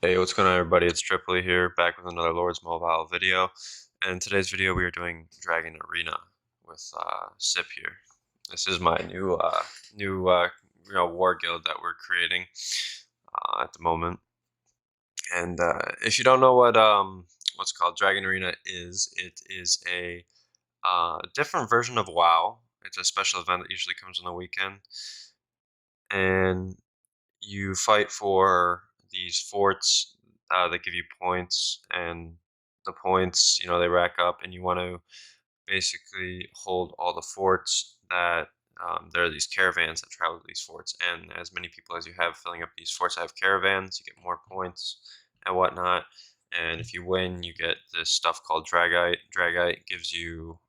Hey, what's going on, everybody? It's Tripoli here, back with another Lord's Mobile video. And in today's video, we are doing Dragon Arena with Sip here. This is my new war guild that we're creating at the moment. And if you don't know what's called Dragon Arena is, it is a different version of WoW. It's a special event that usually comes on the weekend, and you fight for these forts that give you points, and the points, they rack up, and you want to basically hold all the forts that there are these caravans that travel to these forts, and as many people as you have filling up these forts have caravans, you get more points and whatnot. And if you win, you get this stuff called Dragite. Dragite gives you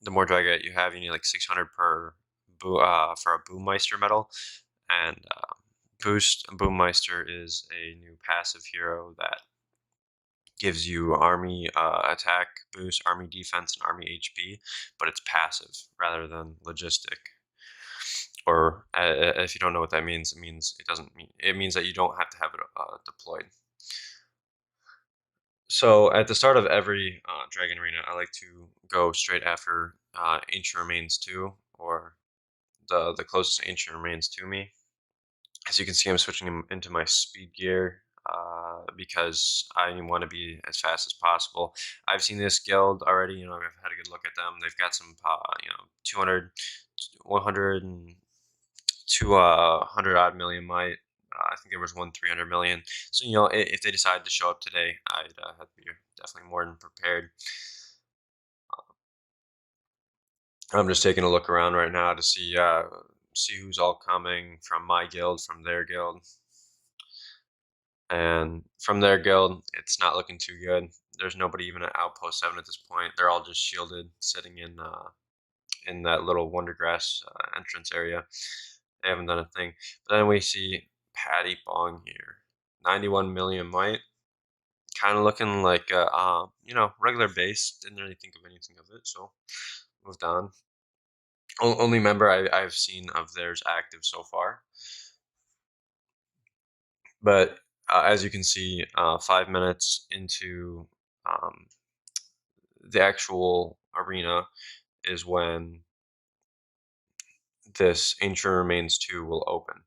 the more Dragite you have, you need like 600 per for a Boommeister medal, and Boommeister is a new passive hero that gives you army attack boost, army defense, and army HP, but it's passive rather than logistic. Or if you don't know what that means, it means that you don't have to have it deployed. So at the start of every Dragon Arena, I like to go straight after Ancient Remains 2, or the closest Ancient Remains to me. As you can see, I'm switching into my speed gear because I want to be as fast as possible. I've seen this guild already. I've had a good look at them. They've got some, 200, 100, and 200 odd million might. I think there was one 300 million. So, if they decide to show up today, I'd have to be definitely more than prepared. I'm just taking a look around right now to see who's all coming from my guild, from their guild. And from their guild, it's not looking too good. There's nobody even at Outpost 7 at this point. They're all just shielded, sitting in that little Wondergrass entrance area. They haven't done a thing. But then we see Patty Bong here, 91 million might, kind of looking like a regular base. Didn't really think of anything of it, so moved on. Only member I've seen of theirs active so far. But as you can see, 5 minutes into the actual arena is when this Ancient Remains 2 will open.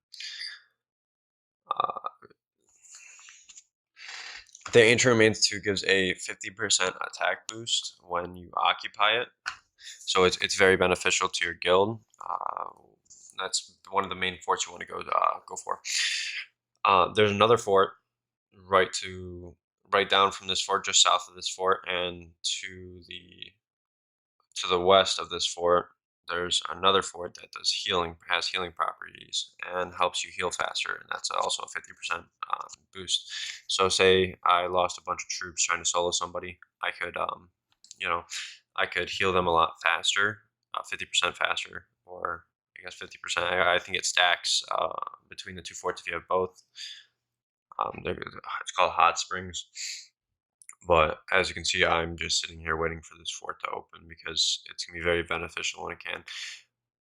The Ancient Remains 2 gives a 50% attack boost when you occupy it, so it's very beneficial to your guild. That's one of the main forts you want to go for. There's another fort right down from this fort, just south of this fort, and to the west of this fort, there's another fort that has healing properties, and helps you heal faster, and that's also a 50% boost. So say I lost a bunch of troops trying to solo somebody, I could heal them a lot faster, 50% faster, or I guess 50%. I think it stacks between the two forts if you have both. It's called Hot Springs. But as you can see, I'm just sitting here waiting for this fort to open because it's going to be very beneficial when it can.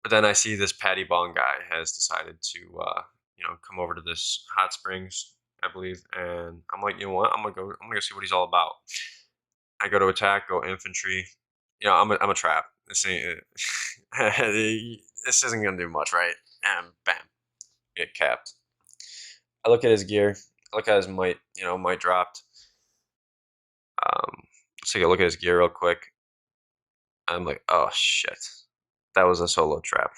But then I see this Patty Bong guy has decided to, come over to this Hot Springs, I believe. And I'm like, you know what? I'm gonna go see what he's all about. I go to attack, go infantry. I'm a trap. This ain't this isn't gonna do much, right? And bam, get capped. I look at his gear. I look at his might. Might dropped. Let's take a look at his gear real quick. I'm like, oh shit, that was a solo trap.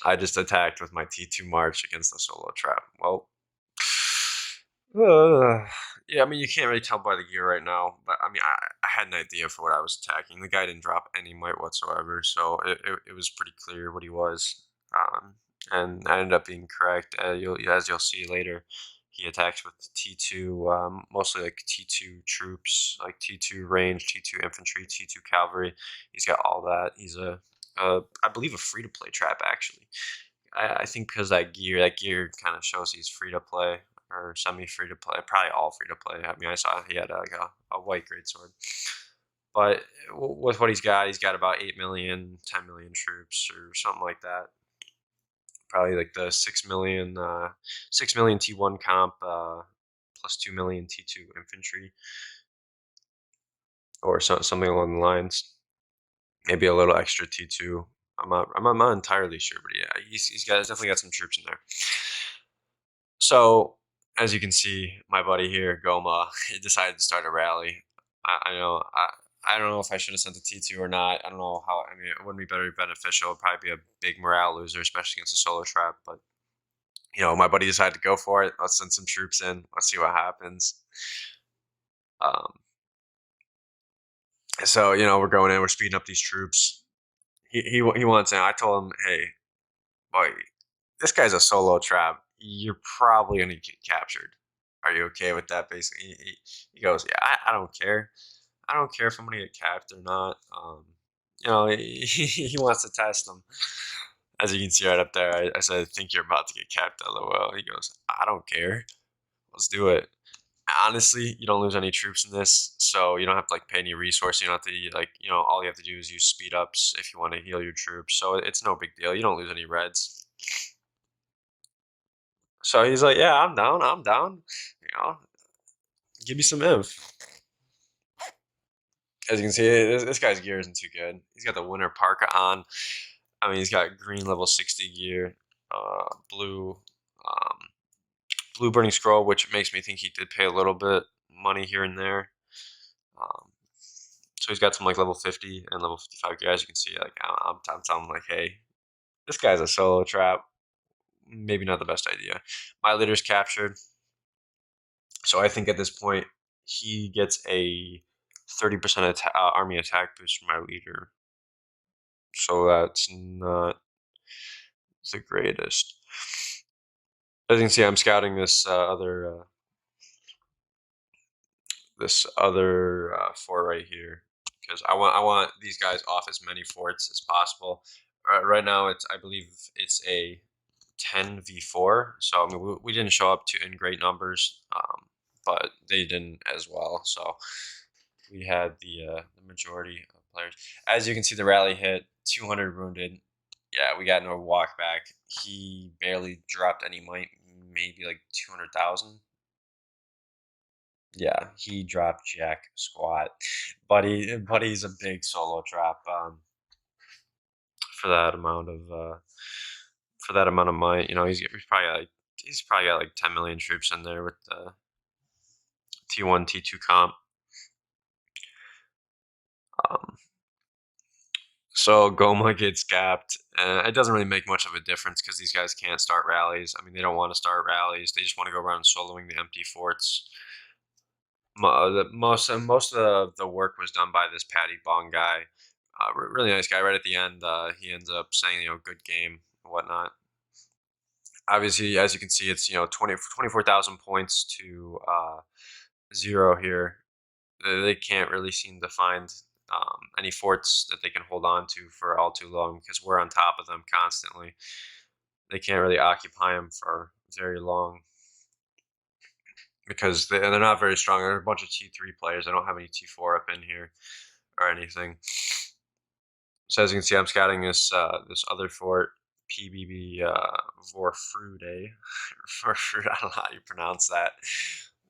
I just attacked with my T2 March against the solo trap. Well, yeah, I mean, you can't really tell by the gear right now, but I mean, I had an idea for what I was attacking. The guy didn't drop any might whatsoever, so it was pretty clear what he was. And I ended up being correct. As you'll see later, he attacks with T2, mostly like T2 troops, like T2 range, T2 infantry, T2 cavalry. He's got all that. He's I believe a free-to-play trap, actually. I think because that gear kind of shows he's free-to-play or semi-free-to-play, probably all free-to-play. I mean, I saw he had like a white greatsword. But with what he's got about 8 million, 10 million troops or something like that. Probably like the 6 million T1 comp plus 2 million T2 infantry, or something along the lines. Maybe a little extra T2. I'm not entirely sure, but yeah, he's definitely got some troops in there. So as you can see, my buddy here, Goma, he decided to start a rally. I know I don't know if I should have sent the T2 or not. I don't know how. I mean, it wouldn't be very beneficial. It'd probably be a big morale loser, especially against a solo trap. But my buddy decided to go for it. Let's send some troops in. Let's see what happens. Um, so we're going in. We're speeding up these troops. He wants in. I told him, hey, boy, this guy's a solo trap. You're probably gonna get captured. Are you okay with that? Basically, he goes, yeah, I don't care. I don't care if I'm gonna get capped or not. He wants to test them. As you can see right up there, I said, I think you're about to get capped, LOL. He goes, I don't care. Let's do it. Honestly, you don't lose any troops in this, so you don't have to pay any resource. You don't have to all you have to do is use speed ups if you want to heal your troops. So it's no big deal. You don't lose any reds. So he's like, yeah, I'm down. I'm down. Give me some inf. As you can see, this guy's gear isn't too good. He's got the winter parka on. I mean, he's got green level 60 gear, blue, um, blue burning scroll, which makes me think he did pay a little bit money here and there. So he's got some level 50 and level 55 gear. As you can see, I'm telling him hey, this guy's a solo trap. Maybe not the best idea. My leader's captured. So I think at this point, he gets a 30% army attack boost from my leader. So that's not the greatest. As you can see, I'm scouting this other fort right here because I want these guys off as many forts as possible. Right now, I believe it's a 10v4. So I mean, we didn't show up in great numbers, but they didn't as well. So we had the majority of players. As you can see, the rally hit 200 wounded. Yeah, we got no walk back. He barely dropped any might, maybe 200,000. Yeah, he dropped jack squat. Buddy's a big solo trap for that amount of might. He's probably got 10 million troops in there with the T1 T2 comp. So Goma gets gapped. It doesn't really make much of a difference because these guys can't start rallies. I mean, they don't want to start rallies. They just want to go around soloing the empty forts. Most of the work was done by this Patty Bong guy. Really nice guy. Right at the end, he ends up saying, good game and whatnot. Obviously, as you can see, it's 24,000 points to 0 here. They can't really seem to find any forts that they can hold on to for all too long because we're on top of them constantly. They can't really occupy them for very long because they're not very strong. They're a bunch of T3 players. I don't have any T4 up in here or anything. So as you can see, I'm scouting this other fort, PBB Vorfrude. Vorfrude, I don't know how you pronounce that.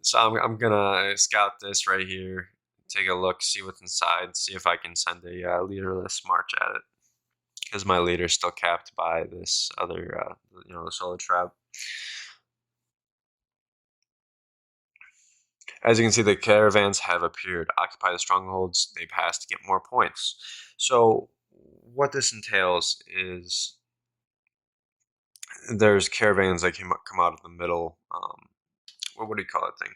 So I'm gonna scout this right here, take a look, see what's inside, see if I can send a leaderless march at it, because my leader's still capped by this other, the solo trap. As you can see, the caravans have appeared. Occupy the strongholds. They pass to get more points. So what this entails is there's caravans that come out of the middle. What do you call that thing?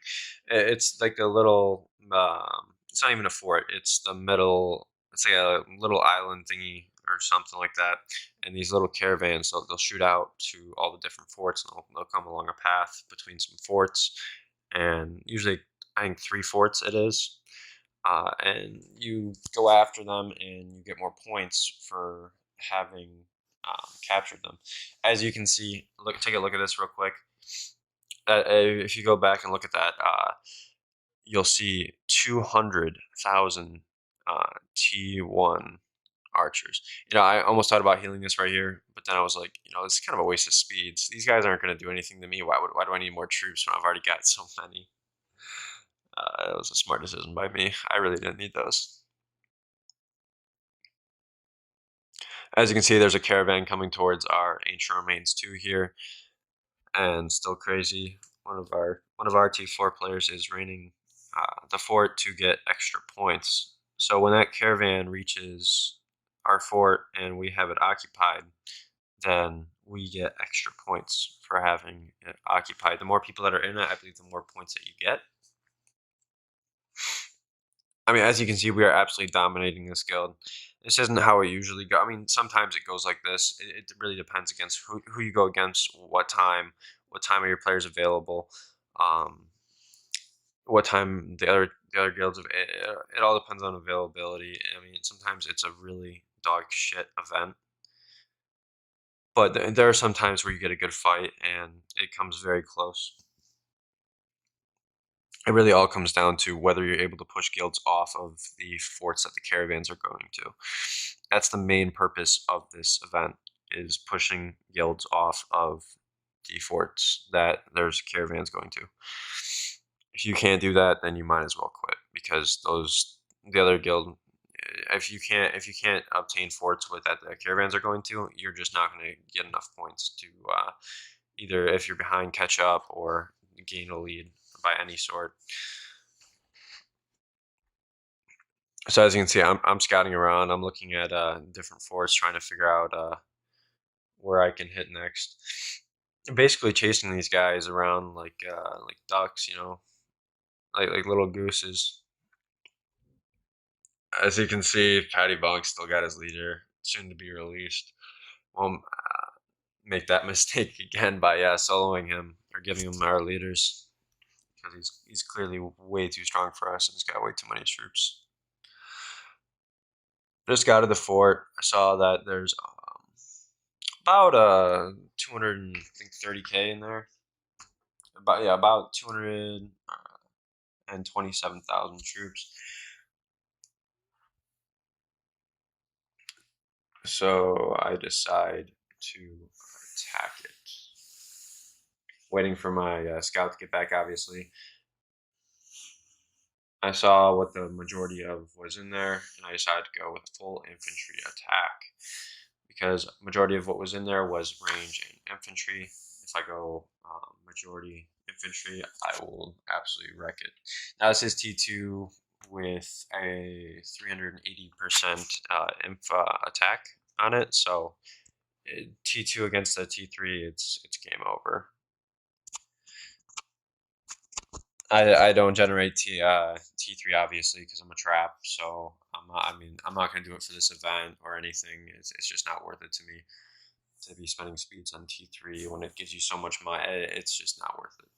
It's like a little. It's not even a fort. It's the middle. It's like a little island thingy or something like that. And these little caravans, they'll shoot out to all the different forts, and they'll come along a path between some forts. And usually, I think 3 forts it is. And you go after them, and you get more points for having captured them. As you can see, take a look at this real quick. If you go back and look at that, you'll see 200,000 T1 archers. I almost thought about healing this right here, but then I was like, this is kind of a waste of speeds. These guys aren't going to do anything to me. Why do I need more troops when I've already got so many? It was a smart decision by me. I really didn't need those. As you can see, there's a caravan coming towards our ancient remains too here, and still crazy. One of our T4 players is raining the fort to get extra points. So when that caravan reaches our fort and we have it occupied, then we get extra points for having it occupied. The more people that are in it, I believe the more points that you get. I mean, as you can see, we are absolutely dominating this guild. This isn't how it usually go. I mean, sometimes it goes like this. It really depends against who you go against, what time are your players available, um, what time the other guilds. It all depends on availability. I mean, sometimes it's a really dog shit event, but there are some times where you get a good fight and it comes very close. It really all comes down to whether you're able to push guilds off of the forts that the caravans are going to. That's the main purpose of this event, is pushing guilds off of the forts that there's caravans going to. If you can't do that, then you might as well quit, because the other guild, if you can't obtain forts with that the caravans are going to, you're just not going to get enough points to either, if you're behind, catch up or gain a lead by any sort. So as you can see, I'm scouting around. I'm looking at different forts, trying to figure out where I can hit next. I'm basically chasing these guys around like ducks, like little gooses. As you can see, Patty Bunk still got his leader, soon to be released. Won't make that mistake again by soloing him or giving him our leaders, because he's clearly way too strong for us and he's got way too many troops. Just got to the fort. I saw that there's about 230K in there. About 227,000 troops. So I decide to attack it. Waiting for my scout to get back, obviously. I saw what the majority of was in there, and I decided to go with full infantry attack, because majority of what was in there was range and infantry. If I go majority infantry, I will absolutely wreck it. Now this is T2 with a 380% attack on it, so T2 against the T3, it's game over. I don't generate T3 obviously, because I'm a trap, so I'm not gonna do it for this event or anything. It's just not worth it to me to be spending speeds on T3 when it gives you so much money. It's just not worth it.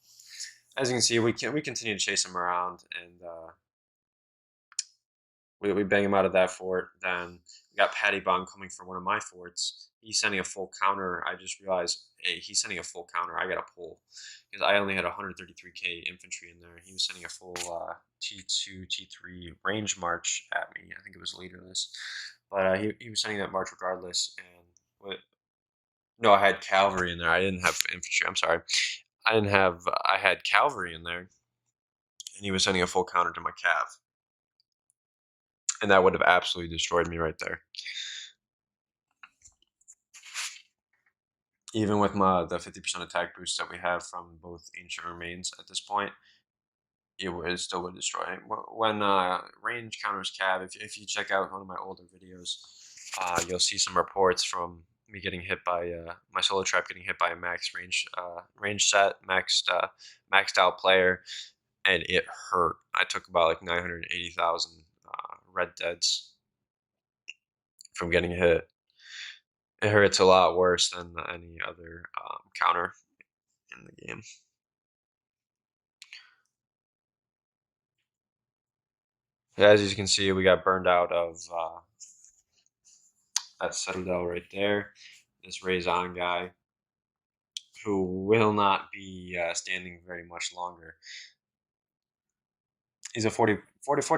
As you can see, we continue to chase him around, and we bang him out of that fort. Then we got Patty Bong coming for one of my forts. He's sending a full counter. I just realized, hey, he's sending a full counter. I got to pull, because I only had 133K infantry in there. He was sending a full T2, T3 range march at me. I think it was leaderless, but he was sending that march regardless. And no, I had cavalry in there. I didn't have infantry. I'm sorry. I had cavalry in there, and he was sending a full counter to my cav, and that would have absolutely destroyed me right there. Even with the 50% attack boost that we have from both ancient remains at this point, it still would destroy. When range counters cav, if you check out one of my older videos, you'll see some reports from me getting hit by my solo trap getting hit by a max range set maxed out player, and it hurt. I took about like 980,000 red deads from getting hit. It hurts a lot worse than any other counter in the game. As you can see, we got burned out of that Citadel right there. This Raison guy, who will not be standing very much longer. He's a 40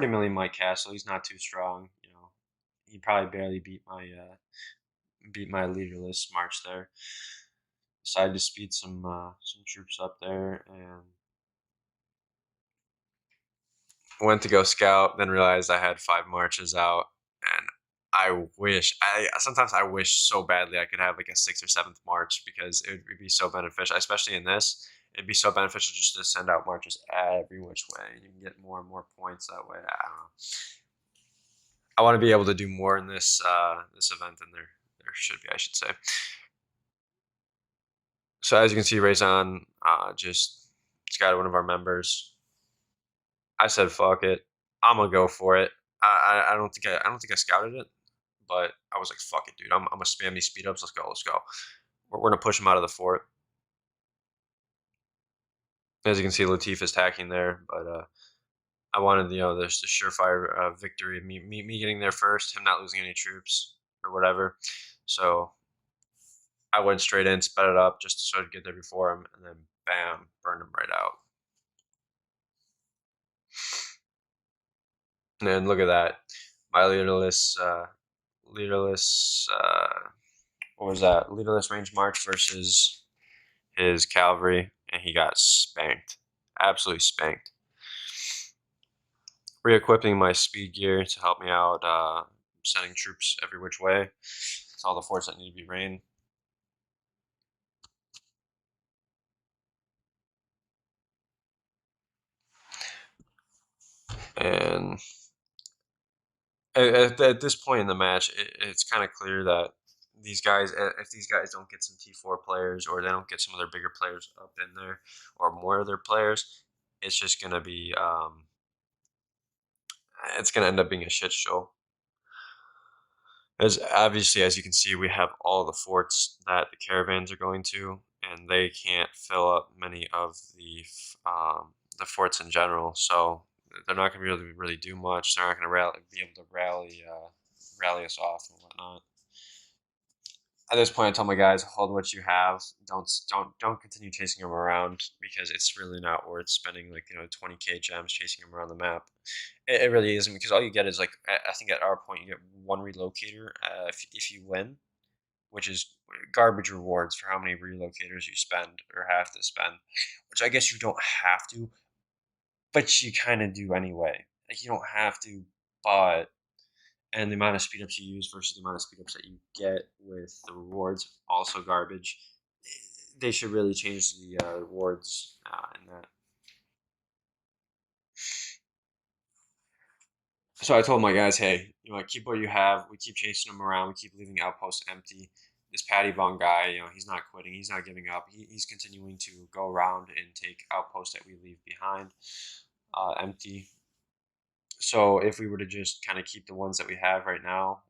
million might cast, so he's not too strong. He probably barely beat my leaderless march there. Decided to speed some troops up there, and Went to go scout, then realized I had 5 marches out, and I sometimes I wish so badly I could have, like, a 6th or 7th march because it would be so beneficial, especially in this. It'd be so beneficial just to send out marches every which way, and you can get more and more points that way. I don't know. I wanna be able to do more in this event than there should be, I should say. So as you can see, Raison, just scouted one of our members. I said, "Fuck it, I'm gonna go for it." I don't think I scouted it, but I was like, "Fuck it, dude. I'm gonna spam these speed ups. Let's go. Let's go. We're gonna push him out of the fort." As you can see, Latif is tacking there, but I wanted there's the surefire victory of me getting there first, him not losing any troops or whatever. So I went straight in, sped it up just to sort of get there before him, and then bam, burned him right out. And then look at that, my leaderless. What was that? Leaderless range march versus his cavalry, and he got spanked, absolutely spanked. Re-equipping my speed gear to help me out, sending troops every which way. It's all the forts that need to be rained. And at this point in the match, it's kind of clear that these guys, if these guys don't get some T4 players or they don't get some of their bigger players up in there or more of their players, it's just going to be, it's going to end up being a shit show. As obviously, as you can see, we have all the forts that the caravans are going to, and they can't fill up many of the forts in general. So they're not going to really do much. They're not going to be able to rally us off and whatnot. At this point, I tell my guys, hold what you have. Don't continue chasing them around because it's really not worth spending 20k gems chasing them around the map. It really isn't, because all you get is like, I think at our point you get one relocator if you win, which is garbage rewards for how many relocators you spend or have to spend, which I guess you don't have to, but you kind of do anyway. Like, you don't have to, but and the amount of speed ups you use versus the amount of speed ups that you get with the rewards, also garbage. They should really change the rewards in that. So I told my guys, hey, keep what you have. We keep chasing them around. We keep leaving outposts empty. This Patty Bong guy, he's not quitting. He's not giving up. He's continuing to go around and take outposts that we leave behind empty. So if we were to just kind of keep the ones that we have right now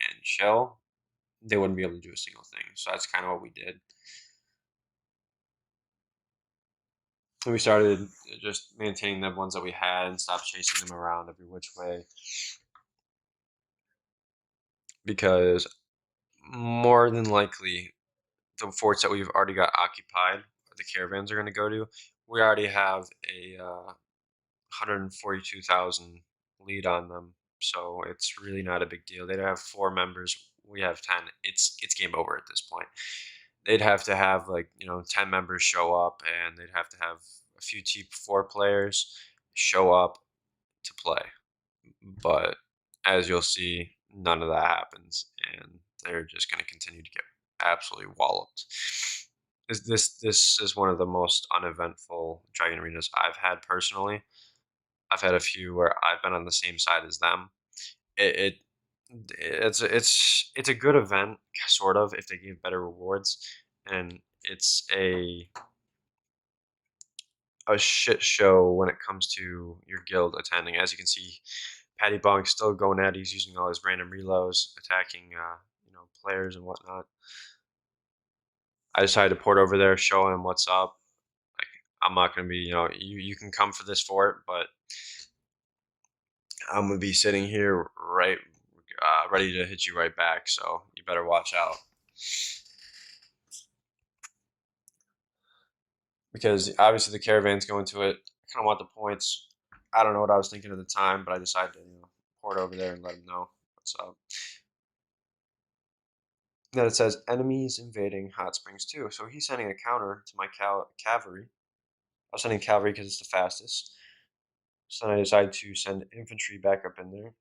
and chill, they wouldn't be able to do a single thing. So that's kind of what we did. So we started just maintaining the ones that we had and stopped chasing them around every which way, because more than likely the forts that we've already got occupied, the caravans are going to go to, we already have a 142,000 lead on them. So it's really not a big deal. They'd have 4 members. We have 10. It's game over at this point. They'd have to have 10 members show up, and they'd have to have a few T4 players show up to play. But as you'll see, none of that happens, and they're just going to continue to get absolutely walloped. This is one of the most uneventful Dragon Arenas I've had personally. I've had a few where I've been on the same side as them. It, it it's a good event, sort of, if they give better rewards, and it's a shit show when it comes to your guild attending. As you can see, Patty Bong's still going at it. He's using all his random reloads, attacking players and whatnot. I decided to port over there, show him what's up. Like, I'm not gonna be, you can come for this fort, but I'm gonna be sitting here right, ready to hit you right back. So you better watch out, because obviously the caravan's going to it. I kind of want the points. I don't know what I was thinking at the time, but I decided to port over there and let him know what's up. Then it says enemies invading Hot Springs too. So he's sending a counter to my cavalry. I was sending cavalry because it's the fastest. So then I decided to send infantry back up in there.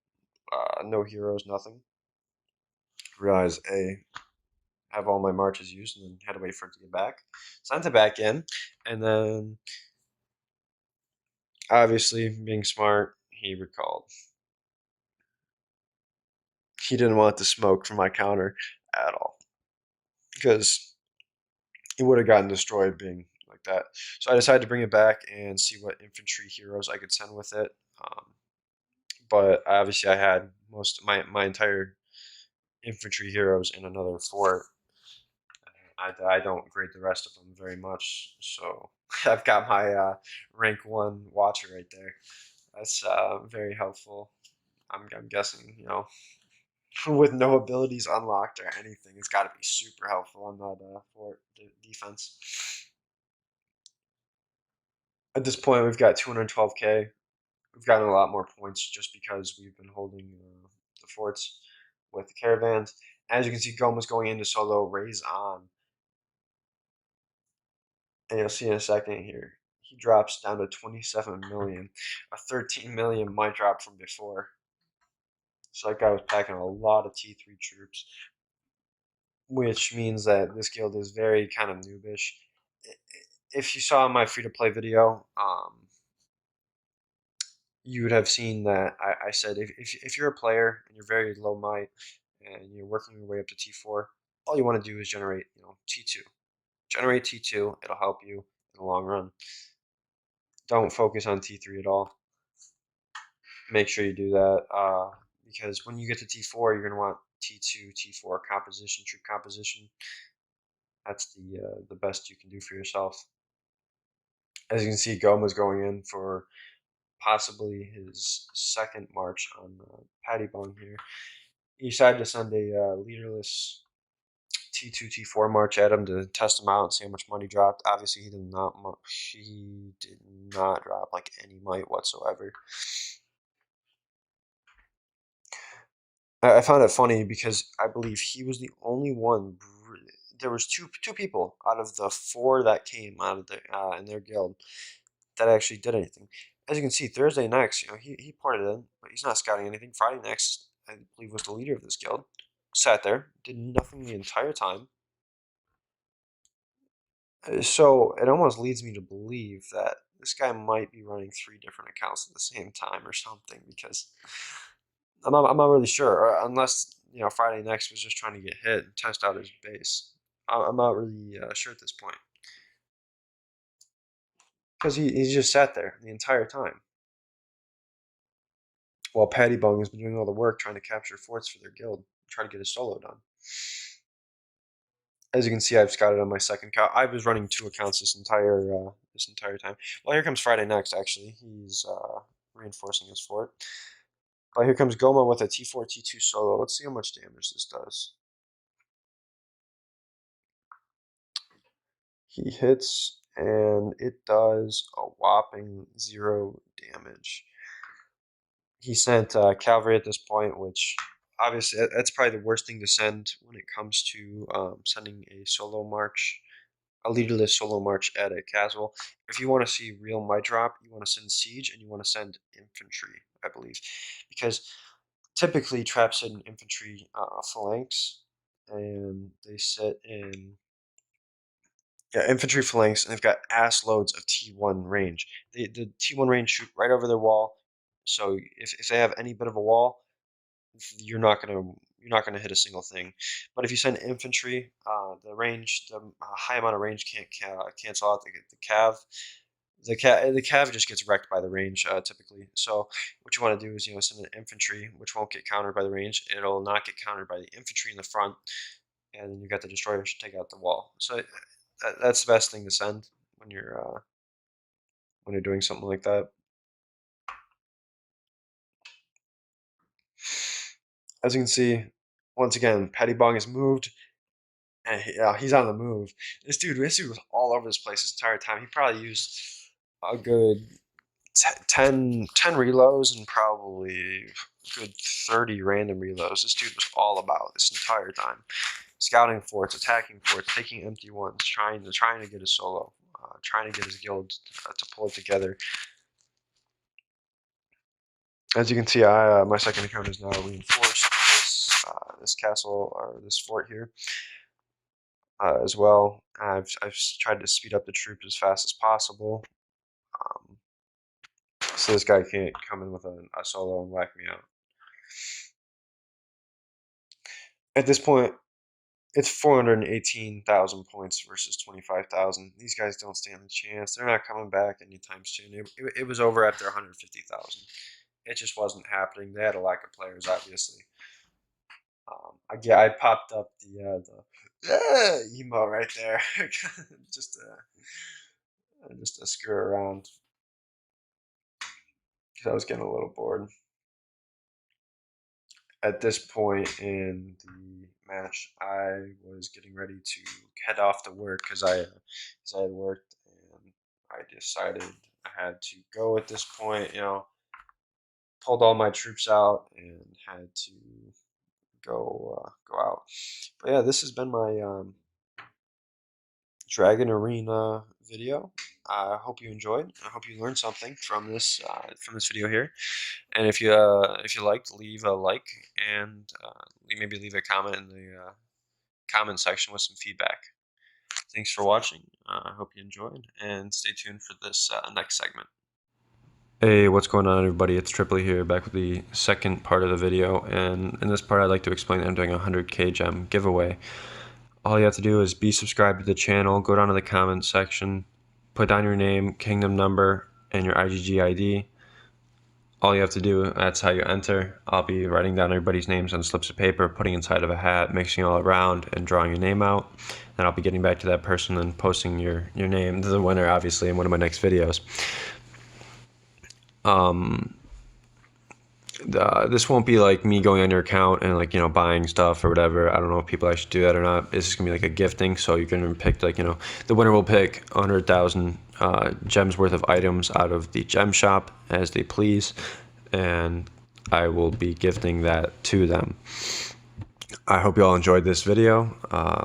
No heroes, nothing. Realized have all my marches used, and then had to wait for it to get back. Sent it back in, and then obviously being smart, he recalled. He didn't want the smoke from my counter at all because it would have gotten destroyed being like that. So I decided to bring it back and see what infantry heroes I could send with it. Um, but obviously, I had most of my entire infantry heroes in another fort. I don't grade the rest of them very much, so I've got my rank 1 watcher right there. That's very helpful. I'm guessing, with no abilities unlocked or anything, it's got to be super helpful on that fort defense. At this point, we've got 212k. We've gotten a lot more points just because we've been holding the forts with the caravans. As you can see, Goma's going into solo, raise on. And you'll see in a second here, he drops down to 27 million. A 13 million might drop from before. So that guy was packing a lot of T3 troops, which means that this guild is very kind of noobish. If you saw my free-to-play video, you would have seen that I said if you're a player and you're very low might and you're working your way up to T4, all you want to do is generate T2. Generate T2, it'll help you in the long run. Don't focus on T3 at all. Make sure you do that because when you get to T4, you're going to want T2, T4 composition, troop composition. That's the best you can do for yourself. As you can see, Goma's going in for possibly his second march on Paddy Bung here. He decided to send a leaderless T2, T4 march at him to test him out and see how much money dropped. Obviously, he did not. He did not drop like any might whatsoever. I found it funny because I believe he was the only one. There was two people out of the 4 that came out of in their guild that actually did anything. As you can see, Thursday next, he ported in, but he's not scouting anything. Friday next, I believe, was the leader of this guild. Sat there, did nothing the entire time. So it almost leads me to believe that this guy might be running 3 different accounts at the same time or something because I'm not really sure, unless Friday next was just trying to get hit and test out his base. I'm not really sure at this point because he's just sat there the entire time while Paddy Bung has been doing all the work trying to capture forts for their guild, try to get his solo done. As you can see, I've scouted on my second account. I was running 2 accounts this entire time. Well, here comes Friday next. Actually, he's reinforcing his fort. But here comes Goma with a T4 T2 solo. Let's see how much damage this does. He hits, and it does a whopping 0 damage. He sent cavalry at this point, which obviously that's probably the worst thing to send when it comes to sending a solo march, a leaderless solo march at a castle. If you want to see real might drop, you want to send siege and you want to send infantry, I believe, because typically traps in infantry phalanx, and they sit in infantry phalanx, and they've got ass loads of T1 range. The T1 range shoot right over their wall, so if they have any bit of a wall, you're not gonna hit a single thing. But if you send infantry, the high amount of range can't cancel out the cav. The cav just gets wrecked by the range typically. So what you want to do is send an infantry, which won't get countered by the range. It'll not get countered by the infantry in the front, and then you got the destroyers to take out the wall. So that's the best thing to send when you're doing something like that. As you can see, once again, Paddy Bong has moved, and he's on the move. This dude was all over this place this entire time. He probably used a good 10 reloads and probably a good 30 random reloads. This dude was all about this entire time. Scouting forts, attacking forts, taking empty ones, trying to get a solo, trying to get his guild to pull it together. As you can see, my second account is now reinforced. This castle or this fort here as well. I've tried to speed up the troops as fast as possible, um, so this guy can't come in with a solo and whack me out. At this point, it's 418,000 points versus 25,000. These guys don't stand a chance. They're not coming back anytime soon. It was over after 150,000. It just wasn't happening. They had a lack of players, obviously. I popped up the emo right there, just to screw around because I was getting a little bored. At this point in the match, I was getting ready to head off to work because I had worked, and I decided I had to go at this point. Pulled all my troops out and had to go out. But yeah, this has been my Dragon Arena video. I hope you enjoyed. I hope you learned something from this video here. And if you liked, leave a like and maybe leave a comment in the comment section with some feedback. Thanks for watching. I hope you enjoyed, and stay tuned for this next segment. Hey, what's going on, everybody? It's Tripoli here, back with the second part of the video. And in this part, I'd like to explain that I'm doing a 100k gem giveaway. All you have to do is be subscribed to the channel, go down to the comments section, put down your name, kingdom number, and your IGG ID. All you have to do, that's how you enter. I'll be writing down everybody's names on slips of paper, putting inside of a hat, mixing all around, and drawing your name out. Then I'll be getting back to that person and posting your name, the winner, obviously, in one of my next videos. This won't be like me going on your account and buying stuff or whatever. I don't know if people actually do that or not. This is gonna be like a gifting, so you can pick the winner will pick 100,000 gems worth of items out of the gem shop as they please, and I will be gifting that to them. I hope you all enjoyed this video.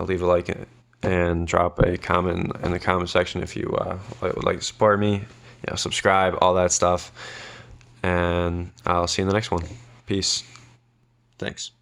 Leave a like and drop a comment in the comment section if you would like to support me. Subscribe, all that stuff. And I'll see you in the next one. Peace. Thanks.